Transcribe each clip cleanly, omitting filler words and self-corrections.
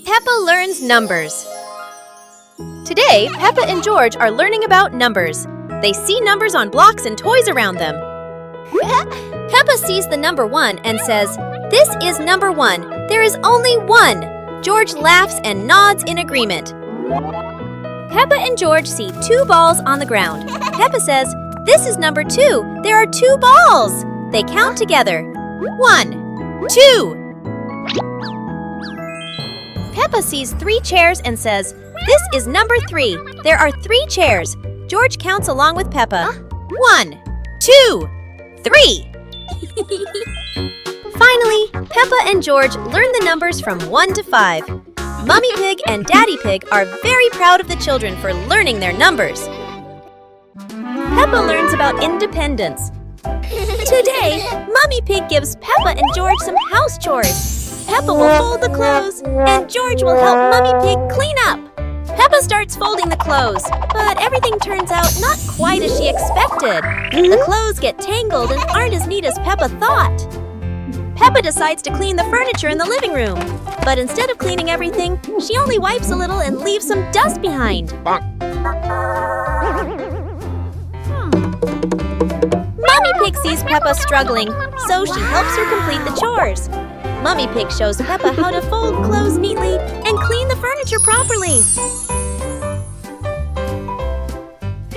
Peppa learns numbers. Today, Peppa and George are learning about numbers. They see numbers on blocks and toys around them. Peppa sees the number 1 and says, "This is number 1. There is only 1." George laughs and nods in agreement. Peppa and George see 2 balls on the ground. Peppa says, "This is number 2. There are 2 balls." They count together. 1, 2. Peppa sees 3 chairs and says, "This is number 3. There are 3 chairs." George counts along with Peppa. 1, 2, 3. Finally, Peppa and George learn the numbers from 1 to 5. Mummy Pig and Daddy Pig are very proud of the children for learning their numbers. Peppa learns about independence. Today, Mummy Pig gives Peppa and George some house chores. Peppa will fold the clothes, and George will help Mummy Pig clean up. Peppa starts folding the clothes, but everything turns out not quite as she expected. The clothes get tangled and aren't as neat as Peppa thought. Peppa decides to clean the furniture in the living room, but instead of cleaning everything, she only wipes a little and leaves some dust behind. Mummy Pig sees Peppa struggling, so she helps her complete the chores. Mummy Pig shows Peppa how to fold clothes neatly and clean the furniture properly.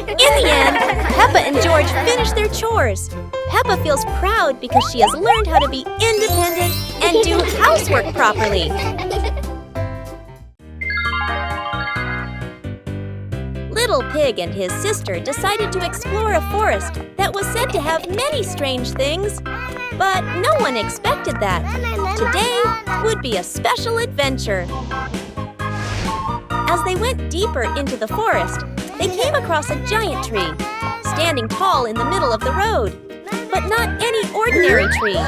In the end, Peppa and George finish their chores. Peppa feels proud because she has learned how to be independent and do housework properly. Little Pig and his sister decided to explore a forest that was said to have many strange things. But no one expected that. Today would be a special adventure. As they went deeper into the forest, they came across a giant tree, standing tall in the middle of the road. But not any ordinary tree.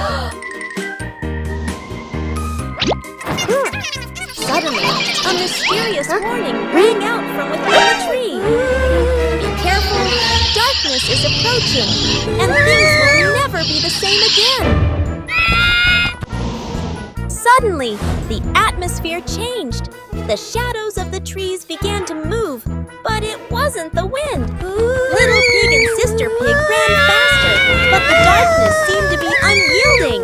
Suddenly, a mysterious warning rang out from within the tree. Be careful, darkness is approaching, and things will never be the same again. Suddenly, the atmosphere changed. The shadows of the trees began to move, but it wasn't the wind. Little Pig and Sister Pig ran faster, but the darkness seemed to be unyielding.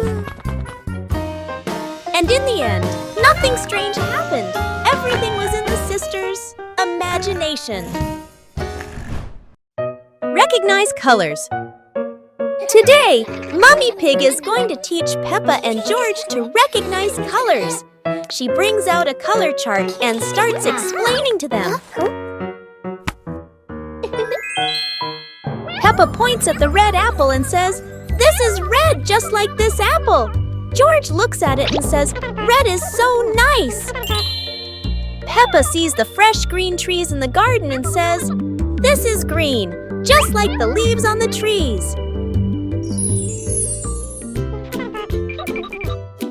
And in the end, nothing strange happened. Everything was in the sisters' imagination. Recognize colors. Today, Mummy Pig is going to teach Peppa and George to recognize colors. She brings out a color chart and starts explaining to them. Peppa points at the red apple and says, "This is red just like this apple." George looks at it and says, "Red is so nice." Peppa sees the fresh green trees in the garden and says, "This is green, just like the leaves on the trees."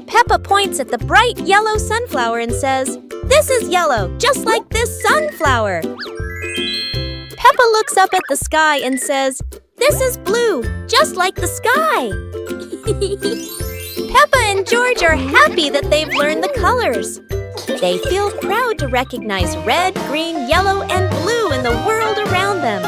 Peppa points at the bright yellow sunflower and says, "This is yellow, just like this sunflower." Peppa looks up at the sky and says, "This is blue, just like the sky." Peppa and George are happy that they've learned the colors. They feel proud to recognize red, green, yellow, and blue in the world around them.